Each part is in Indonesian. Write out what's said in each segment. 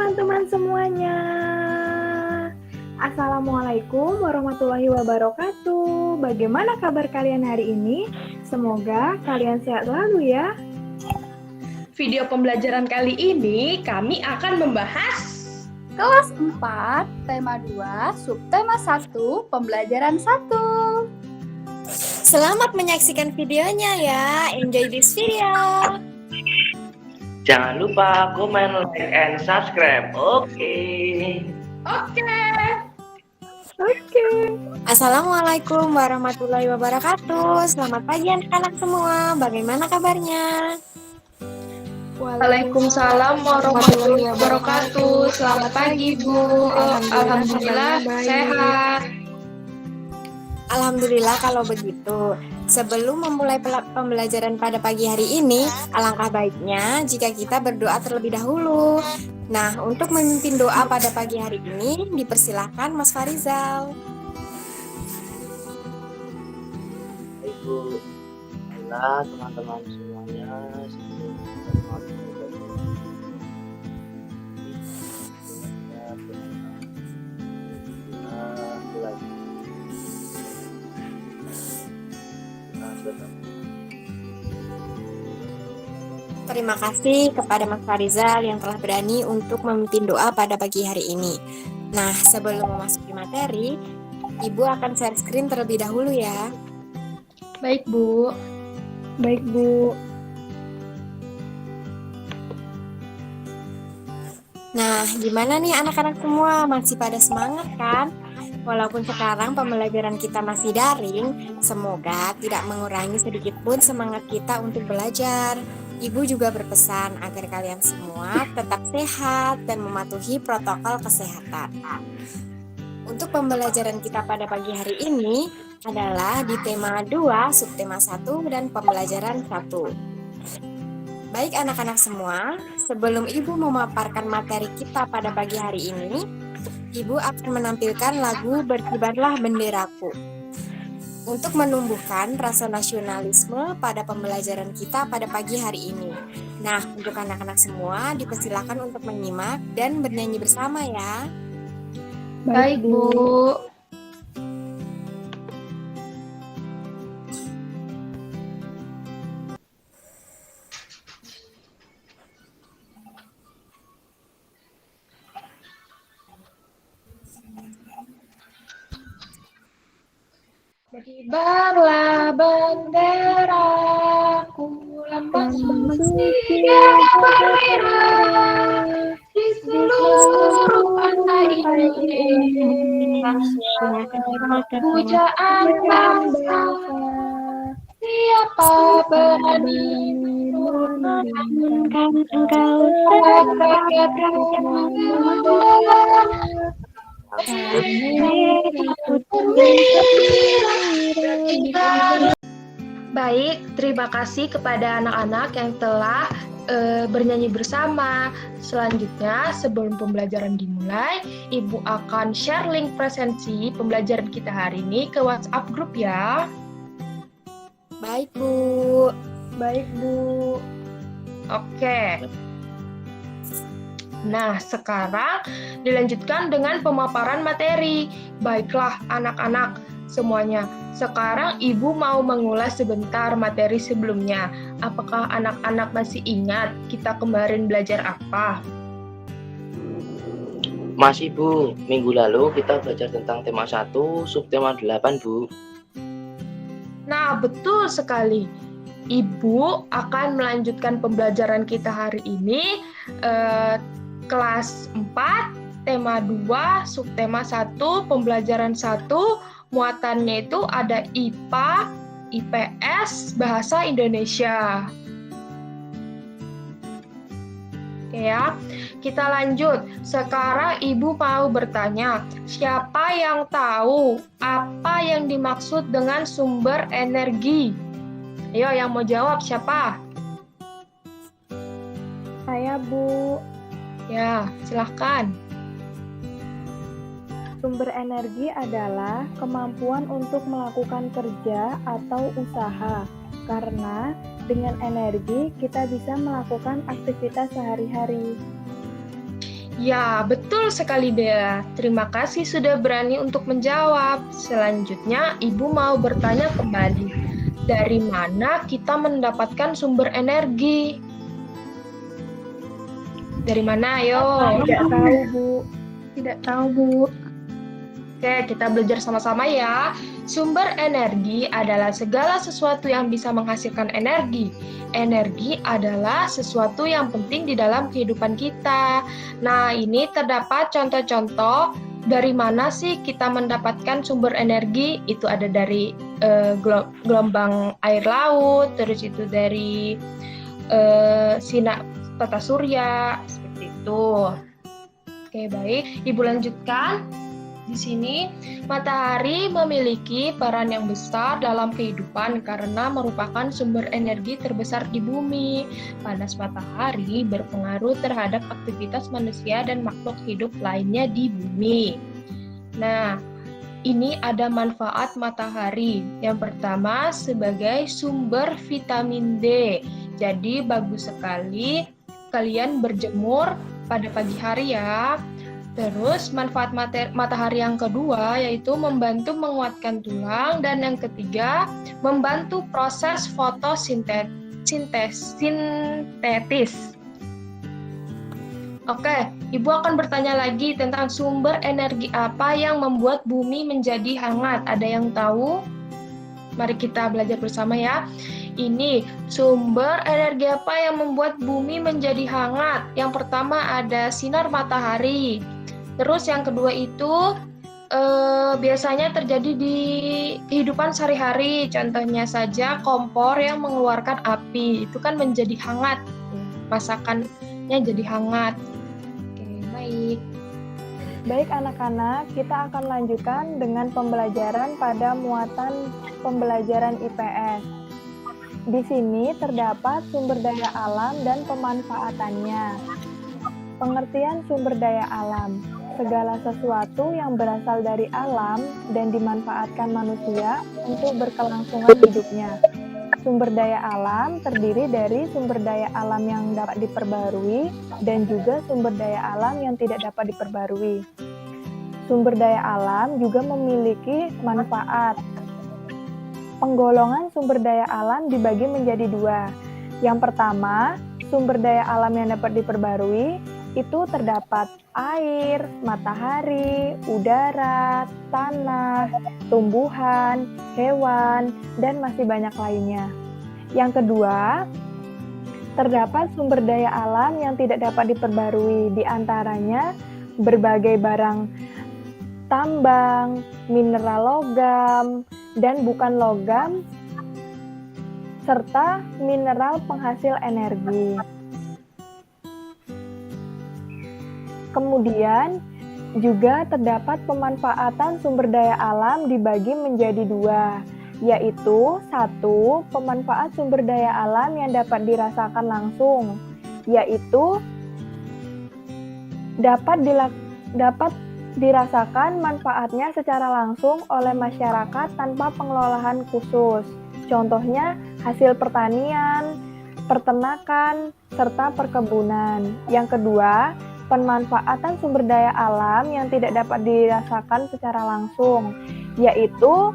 teman-teman semuanya. Assalamualaikum warahmatullahi wabarakatuh. Bagaimana kabar kalian hari ini? Semoga kalian sehat selalu ya. Video pembelajaran kali ini kami akan membahas kelas 4, tema 2, subtema 1, pembelajaran 1. Selamat menyaksikan videonya ya. Enjoy this video. Jangan lupa komen, like, and subscribe. Oke. Assalamualaikum warahmatullahi wabarakatuh. Selamat pagi anak-anak semua. Bagaimana kabarnya? Waalaikumsalam warahmatullahi wabarakatuh. Selamat pagi, Bu. Alhamdulillah sehat. Alhamdulillah kalau begitu. Sebelum memulai pembelajaran pada pagi hari ini, alangkah baiknya jika kita berdoa terlebih dahulu. Nah, untuk memimpin doa pada pagi hari ini, dipersilahkan Mas Farizal. Ibu, Allah, teman-teman semuanya, sebelum kita Terima kasih kepada Mas Farizal yang telah berani untuk memimpin doa pada pagi hari ini. Nah, sebelum memasuki materi, Ibu akan share screen terlebih dahulu ya. Baik, Bu. Baik, Bu. Nah, gimana nih anak-anak semua? Masih pada semangat kan? Walaupun sekarang pembelajaran kita masih daring, semoga tidak mengurangi sedikit pun semangat kita untuk belajar. Ibu juga berpesan agar kalian semua tetap sehat dan mematuhi protokol kesehatan. Untuk pembelajaran kita pada pagi hari ini adalah di tema 2, subtema 1, dan pembelajaran 1. Baik anak-anak semua, sebelum Ibu memaparkan materi kita pada pagi hari ini, Ibu akan menampilkan lagu Berkibarlah Benderaku untuk menumbuhkan rasa nasionalisme pada pembelajaran kita pada pagi hari ini. Nah, untuk anak-anak semua dipersilakan untuk menyimak dan bernyanyi bersama ya. Baik, Bu. Berkibarlah benderaku, lambang suci yang berkibar di seluruh pantai ini. Pujaan bangsa, siapa berani menurunkan engkau rakyat Baik, terima kasih kepada anak-anak yang telah bernyanyi bersama. Selanjutnya, sebelum pembelajaran dimulai, Ibu akan share link presensi pembelajaran kita hari ini ke WhatsApp grup ya. Baik, Bu. Baik, Bu. Oke. Nah, sekarang dilanjutkan dengan pemaparan materi. Baiklah anak-anak semuanya, sekarang Ibu mau mengulas sebentar materi sebelumnya. Apakah anak-anak masih ingat kita kemarin belajar apa? Masih, Bu. Minggu lalu kita belajar tentang tema 1, subtema 8, Bu. Nah, betul sekali. Ibu akan melanjutkan pembelajaran kita hari ini kelas 4, tema 2, subtema 1, pembelajaran 1, muatannya itu ada IPA, IPS, Bahasa Indonesia. Oke ya, kita lanjut. Sekarang Ibu mau bertanya, siapa yang tahu apa yang dimaksud dengan sumber energi? Ayo, yang mau jawab siapa? Saya, Bu. Ya, silahkan. Sumber energi adalah kemampuan untuk melakukan kerja atau usaha, karena dengan energi kita bisa melakukan aktivitas sehari-hari. Ya, betul sekali Bella. Terima kasih sudah berani untuk menjawab. Selanjutnya, Ibu mau bertanya kembali. Dari mana kita mendapatkan sumber energi? Dari mana, ayo? Tidak tahu, Bu. Tidak tahu, Bu. Oke, kita belajar sama-sama ya. Sumber energi adalah segala sesuatu yang bisa menghasilkan energi. Energi adalah sesuatu yang penting di dalam kehidupan kita. Nah, ini terdapat contoh-contoh dari mana sih kita mendapatkan sumber energi. Itu ada dari gelombang air laut, terus itu dari sinar tata surya, seperti itu. Oke, baik. Ibu lanjutkan. Di sini, matahari memiliki peran yang besar dalam kehidupan karena merupakan sumber energi terbesar di bumi. Panas matahari berpengaruh terhadap aktivitas manusia dan makhluk hidup lainnya di bumi. Nah, ini ada manfaat matahari. Yang pertama, sebagai sumber vitamin D. Jadi, bagus sekali kalian berjemur pada pagi hari ya. Terus manfaat matahari yang kedua yaitu membantu menguatkan tulang, dan yang ketiga membantu proses fotosintesis. Oke, Ibu akan bertanya lagi tentang sumber energi apa yang membuat bumi menjadi hangat. Ada yang tahu? Mari kita belajar bersama ya. Ini sumber energi apa yang membuat bumi menjadi hangat? Yang pertama ada sinar matahari. Terus yang kedua itu biasanya terjadi di kehidupan sehari-hari. Contohnya saja kompor yang mengeluarkan api, itu kan menjadi hangat. Masakannya jadi hangat. Oke, baik. Baik anak-anak, kita akan lanjutkan dengan pembelajaran pada muatan pembelajaran IPS. Di sini terdapat sumber daya alam dan pemanfaatannya. Pengertian sumber daya alam: segala sesuatu yang berasal dari alam dan dimanfaatkan manusia untuk berkelangsungan hidupnya. Sumber daya alam terdiri dari sumber daya alam yang dapat diperbarui dan juga sumber daya alam yang tidak dapat diperbarui. Sumber daya alam juga memiliki manfaat. Penggolongan sumber daya alam dibagi menjadi dua. Yang pertama, sumber daya alam yang dapat diperbarui itu terdapat air, matahari, udara, tanah, tumbuhan, hewan, dan masih banyak lainnya. Yang kedua, terdapat sumber daya alam yang tidak dapat diperbarui, di antaranya berbagai barang tambang, mineral logam, dan bukan logam, serta mineral penghasil energi. Kemudian juga terdapat pemanfaatan sumber daya alam dibagi menjadi dua, yaitu satu, pemanfaat sumber daya alam yang dapat dirasakan langsung, yaitu dapat dirasakan manfaatnya secara langsung oleh masyarakat tanpa pengelolaan khusus. Contohnya hasil pertanian, peternakan, serta perkebunan. Yang kedua, pemanfaatan sumber daya alam yang tidak dapat dirasakan secara langsung, yaitu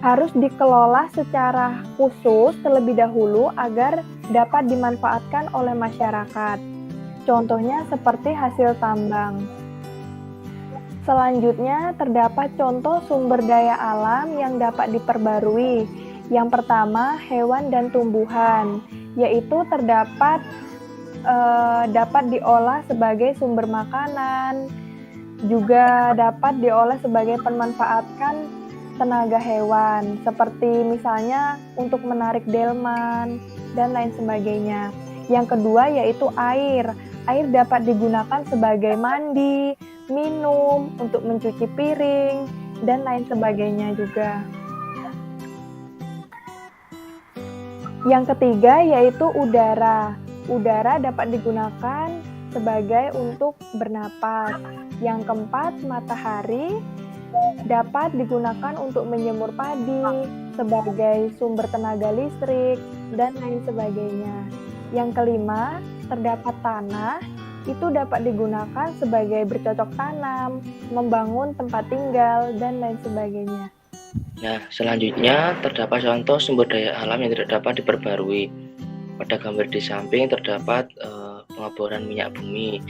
harus dikelola secara khusus terlebih dahulu agar dapat dimanfaatkan oleh masyarakat. Contohnya seperti hasil tambang. Selanjutnya terdapat contoh sumber daya alam yang dapat diperbarui. Yang pertama, hewan dan tumbuhan, yaitu dapat diolah sebagai sumber makanan, juga dapat diolah sebagai pemanfaatkan tenaga hewan, seperti misalnya untuk menarik delman, dan lain sebagainya. Yang kedua yaitu air. Air dapat digunakan sebagai mandi, minum, untuk mencuci piring, dan lain sebagainya juga. Yang ketiga yaitu udara. Udara dapat digunakan sebagai untuk bernapas. Yang keempat, matahari dapat digunakan untuk menjemur padi sebagai sumber tenaga listrik dan lain sebagainya. Yang kelima, terdapat tanah Itu dapat digunakan sebagai bercocok tanam, membangun tempat tinggal, dan lain sebagainya. Nah, selanjutnya terdapat contoh sumber daya alam yang tidak dapat diperbarui. Pada gambar di samping terdapat pengeboran minyak bumi.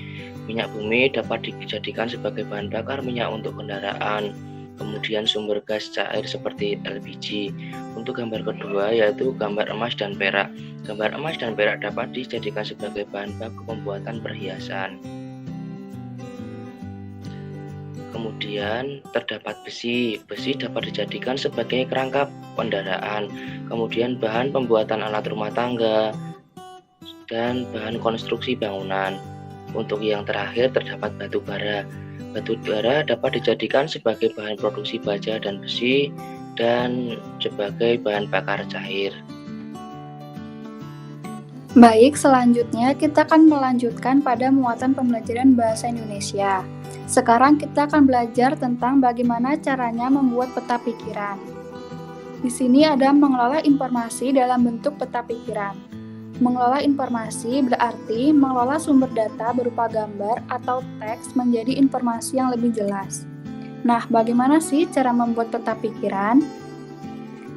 Minyak bumi dapat dijadikan sebagai bahan bakar minyak untuk kendaraan. Kemudian sumber gas cair seperti LPG. Untuk gambar kedua yaitu gambar emas dan perak. Gambar emas dan perak dapat dijadikan sebagai bahan baku pembuatan perhiasan. Kemudian terdapat besi. Besi dapat dijadikan sebagai kerangka kendaraan. Kemudian bahan pembuatan alat rumah tangga dan bahan konstruksi bangunan. Untuk yang terakhir terdapat batu bara. Batu bara dapat dijadikan sebagai bahan produksi baja dan besi dan sebagai bahan bakar cair. Baik, selanjutnya kita akan melanjutkan pada muatan pembelajaran bahasa Indonesia. Sekarang kita akan belajar tentang bagaimana caranya membuat peta pikiran. Di sini ada mengelola informasi dalam bentuk peta pikiran. Mengelola informasi berarti mengelola sumber data berupa gambar atau teks menjadi informasi yang lebih jelas. Nah, bagaimana sih cara membuat peta pikiran?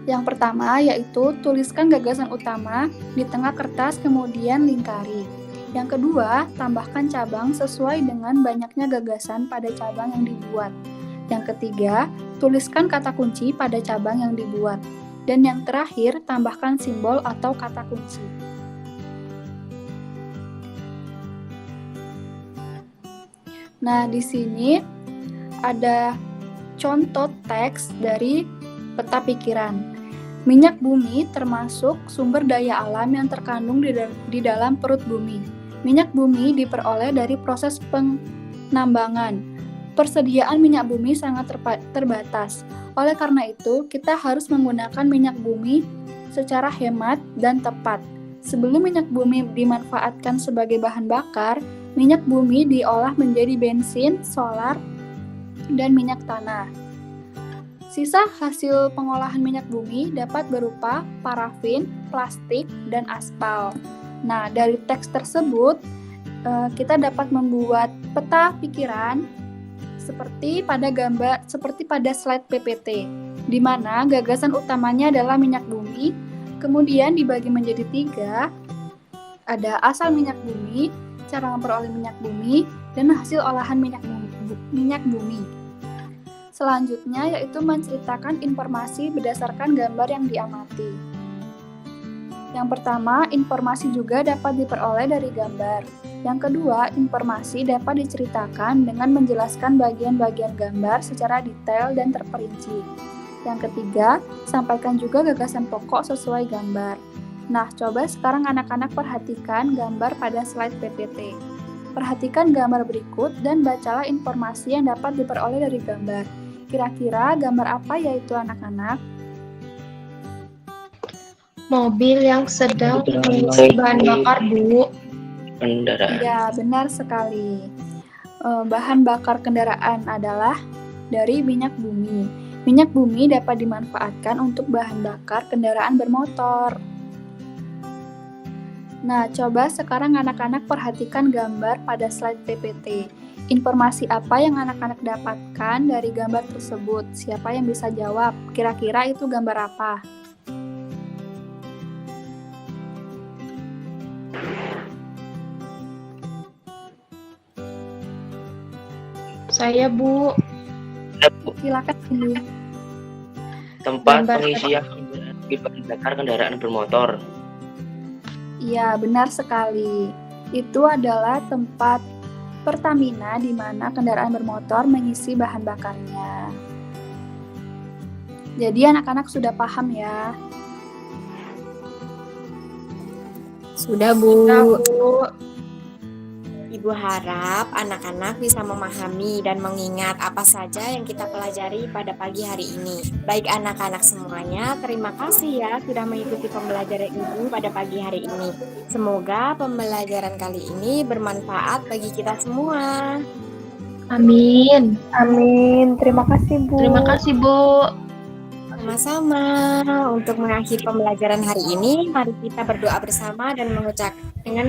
Yang pertama yaitu tuliskan gagasan utama di tengah kertas kemudian lingkari. Yang kedua, tambahkan cabang sesuai dengan banyaknya gagasan pada cabang yang dibuat. Yang ketiga, tuliskan kata kunci pada cabang yang dibuat. Dan yang terakhir, tambahkan simbol atau kata kunci. Nah, di sini ada contoh teks dari peta pikiran. Minyak bumi termasuk sumber daya alam yang terkandung di dalam perut bumi. Minyak bumi diperoleh dari proses penambangan. Persediaan minyak bumi sangat terbatas. Oleh karena itu, kita harus menggunakan minyak bumi secara hemat dan tepat. Sebelum minyak bumi dimanfaatkan sebagai bahan bakar, minyak bumi diolah menjadi bensin, solar, dan minyak tanah. Sisa hasil pengolahan minyak bumi dapat berupa parafin, plastik, dan aspal. Nah, dari teks tersebut, kita dapat membuat peta pikiran seperti pada slide PPT, di mana gagasan utamanya adalah minyak bumi, kemudian dibagi menjadi 3, ada asal minyak bumi, cara memperoleh minyak bumi, dan hasil olahan minyak bumi. Selanjutnya yaitu menceritakan informasi berdasarkan gambar yang diamati. Yang pertama, informasi juga dapat diperoleh dari gambar. Yang kedua, informasi dapat diceritakan dengan menjelaskan bagian-bagian gambar secara detail dan terperinci. Yang ketiga, sampaikan juga gagasan pokok sesuai gambar. Nah, coba sekarang anak-anak perhatikan gambar pada slide PPT. Perhatikan gambar berikut dan bacalah informasi yang dapat diperoleh dari gambar. Kira-kira gambar apa yaitu anak-anak? Mobil yang sedang mengisi bahan bakar, Bu. Kendaraan. Ya, benar sekali. Bahan bakar kendaraan adalah dari minyak bumi. Minyak bumi dapat dimanfaatkan untuk bahan bakar kendaraan bermotor. Nah, coba sekarang anak-anak perhatikan gambar pada slide PPT. Informasi apa yang anak-anak dapatkan dari gambar tersebut? Siapa yang bisa jawab? Kira-kira itu gambar apa? Saya, Bu. Silakan ini. Tempat Gambar pengisian bahan bakar kendaraan bermotor. Iya, benar sekali. Itu adalah tempat Pertamina di mana kendaraan bermotor mengisi bahan bakarnya. Jadi anak-anak sudah paham ya? Sudah, Bu. Nah, Bu. Ibu harap anak-anak bisa memahami dan mengingat apa saja yang kita pelajari pada pagi hari ini. Baik anak-anak semuanya, terima kasih ya sudah mengikuti pembelajaran Ibu pada pagi hari ini. Semoga pembelajaran kali ini bermanfaat bagi kita semua. Amin. Amin. Terima kasih, Bu. Terima kasih, Bu. Sama-sama. Untuk mengakhiri pembelajaran hari ini, mari kita berdoa bersama dan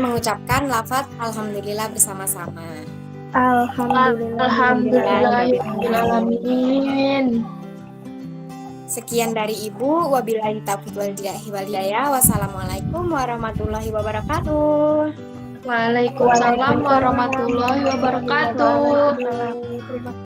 mengucapkan lafaz Alhamdulillah bersama-sama. Alhamdulillahirrahmanirrahim. Sekian dari Ibu. Wabillahi taufiq wal hidayah. Wassalamualaikum warahmatullahi wabarakatuh. Waalaikumsalam warahmatullahi wabarakatuh.